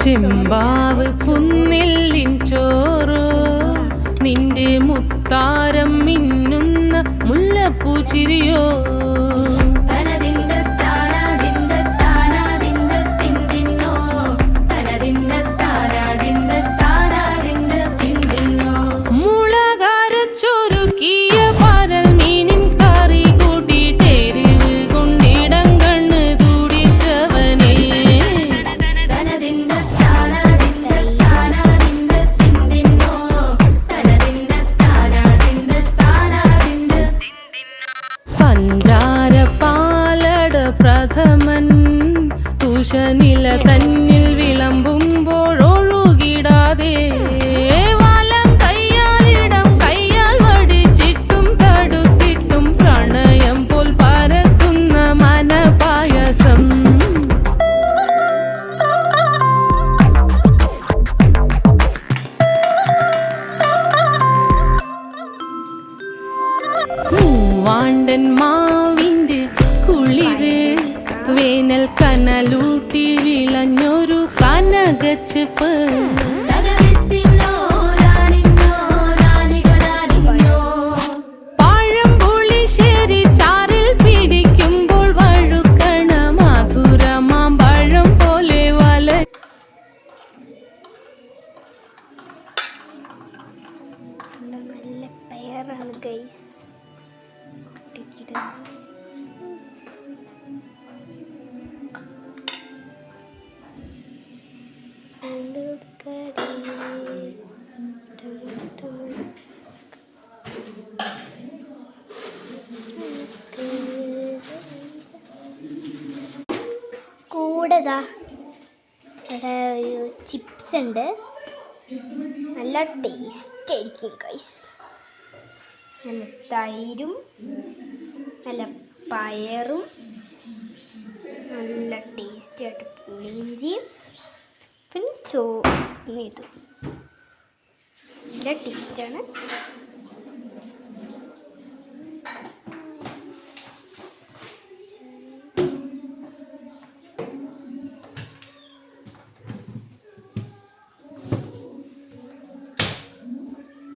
ചെമ്പാവ് കുന്നില്ലിൻ ചോറ് നിന്റെ മുത്താരം മിന്നുന്ന മുല്ലപ്പൂച്ചിരിയോ പ്രഥമൻ തുഷനില തന്നിൽ വിളമ്പുമ്പോഴൊഴുകിടാതെ വലം കയ്യാലിടം കയ്യാൽ വടിച്ചിട്ടും തടുത്തിട്ടും പ്രണയം പോൽ പരക്കുന്ന മനപായസം മൂവാണ്ടൻ മാവിന്റെ കുളിര് വേനൽ കനലൂട്ടി വിളഞ്ഞൊരു കനകച്ചെപ്പ് പഴംപുളിശ്ശേരി ചാറിൽ പിടിക്കുമ്പോൾ വഴുക്കണ മധുരമാം പഴം പോലെ വല നല്ല പെയറാണ് ഗൈസ്. കൂടെ ഇവിടെ ഒരു ചിപ്സ് ഉണ്ട്, നല്ല ടേസ്റ്റ് ആയിരിക്കും ഗൈസ്. നല്ല തൈരും നല്ല പയറും നല്ല ടേസ്റ്റ് ആയിട്ട് പുളിയിഞ്ചിയും പിന്നെ ചോറും ഇതും നല്ല ടേസ്റ്റാണ്.